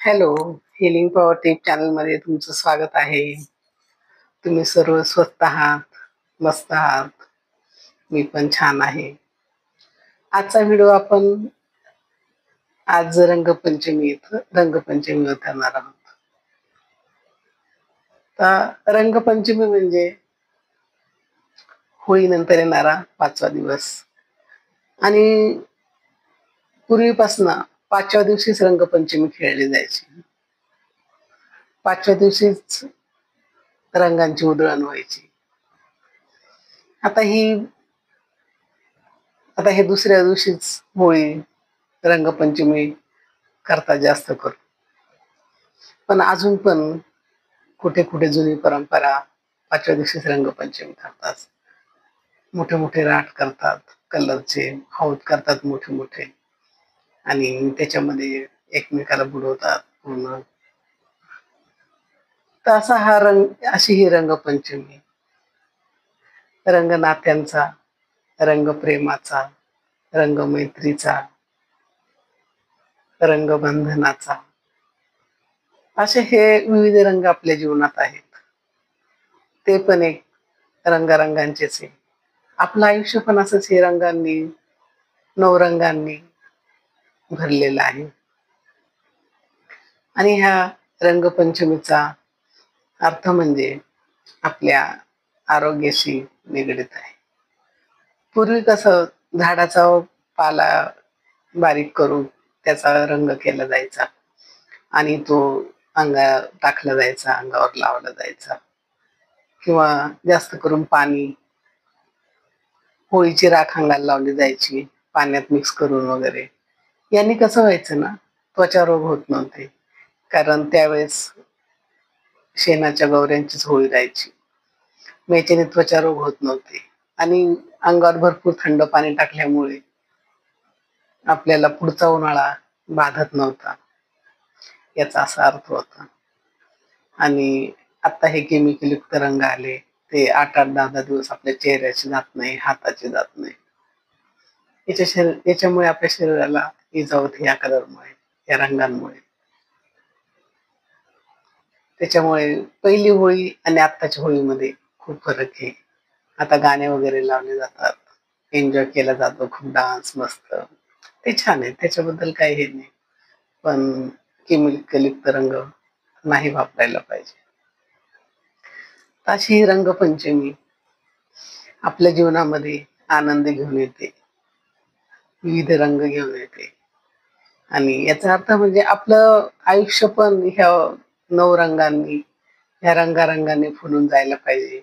Hello, healing power tip चॅनलमध्ये तुमचं स्वागत आहे. तुम्ही सर्व स्वस्त आहात, मस्त आहात. मी पण छान आहे. आजचा व्हिडिओ आपण आज रंगपंचमीवर करणार आहोत. तर रंगपंचमी म्हणजे होळीनंतर येणारा 5वा दिवस आणि पूर्वीपासून 5व्या दिवशीच रंगपंचमी खेळली जायची. 5व्या दिवशीच रंगांची उधळण व्हायची. आता हे दुसऱ्या दिवशीच होळी रंगपंचमी करतात जास्त करून. पण अजून पण कुठे कुठे जुनी परंपरा 5व्या दिवशीच रंगपंचमी करतात. मोठे मोठे राट करतात, कलरचे हौद करतात मोठे मोठे, आणि त्याच्यामध्ये एकमेकाला बुडवतात पूर्ण. तर अशी ही रंगपंचमी, रंग नात्यांचा, रंग प्रेमाचा, रंग मैत्रीचा, रंगबंधनाचा, असे हे विविध रंग आपल्या जीवनात आहेत. ते पण एक रंगारंगांचेच आहे. आपलं आयुष्य पण असंच हे रंगांनी, नवरंगांनी भरलेलं आहे. आणि ह्या रंगपंचमीचा अर्थ म्हणजे आपल्या आरोग्याशी निगडित आहे. पूर्वी कसं झाडाचा पाला बारीक करून त्याचा रंग केला जायचा आणि तो अंगावर टाकला जायचा, अंगावर लावला जायचा, किंवा जास्त करून पाणी, होळीची राख अंगाला लावली जायची पाण्यात मिक्स करून वगैरे. यांनी कसं व्हायचं ना, त्वचा रोग होत नव्हते, कारण त्यावेळेस शेणाच्या गौऱ्यांचीच होळी राहायची. याच्याने त्वचा रोग होत नव्हते आणि अंगावर भरपूर थंड पाणी टाकल्यामुळे आपल्याला पुढचा उन्हाळा बाधत नव्हता, याचा असा अर्थ होता. आणि आता हे केमिकल युक्त रंग आले, ते 8-8, 10-10 दिवस आपल्या चेहऱ्याची जात नाही, हाताची जात नाही. याच्यामुळे आपल्या शरीराला इजा होते या कलरमुळे, या रंगांमुळे. त्याच्यामुळे पहिली होळी आणि आत्ताच्या होळीमध्ये खूप फरक आहे. आता गाणे वगैरे लावले जातात, एन्जॉय केला जातो, खूप डान्स मस्त, ते छान आहे, त्याच्याबद्दल काही हे नाही. पण केमिकल युक्त रंग नाही वापरायला पाहिजे. अशी ही रंगपंचमी आपल्या जीवनामध्ये आनंद घेऊन येते, विविध रंग घेऊन येते. आणि याचा अर्थ म्हणजे आपलं आयुष्य पण ह्या नवरंगांनी, ह्या रंगारंगांनी फुलून जायला पाहिजे.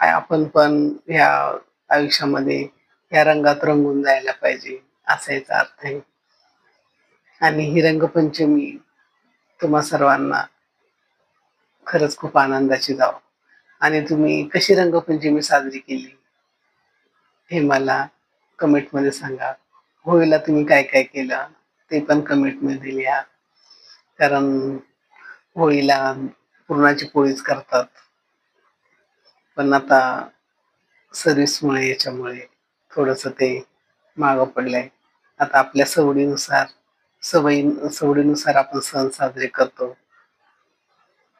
आपण पण ह्या आयुष्यामध्ये ह्या रंगात रंगून जायला पाहिजे, असा याचा अर्थ आहे. आणि ही रंगपंचमी तुम्हा सर्वांना खरंच खूप आनंदाची जावो. आणि तुम्ही कशी रंगपंचमी साजरी केली हे मला कमेंटमध्ये सांगा. होळीला तुम्ही काय काय केलं ते पण कमेंटमध्ये लिहा. कारण होळीला पुरणाची पोळीच करतात, पण आता सर्व्हिसमुळे याच्यामुळे थोडंसं ते मागं पडलंय. आता आपल्या सवडीनुसार आपण सण साजरे करतो.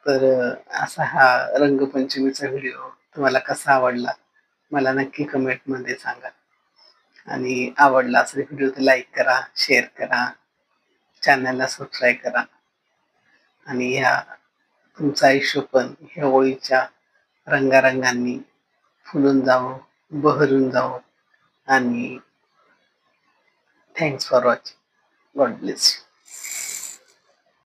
तर असा हा रंगपंचमीचा व्हिडिओ तुम्हाला कसा आवडला मला नक्की कमेंटमध्ये सांगा. आणि आवडला असेल व्हिडिओ तर लाईक करा, शेअर करा, चॅनलला सबस्क्राईब करा. आणि तुमचं आयुष्य पण ह्या होळीच्या रंगारंगांनी फुलून जावं, बहरून जावं. आणि thanks for watching. God bless you.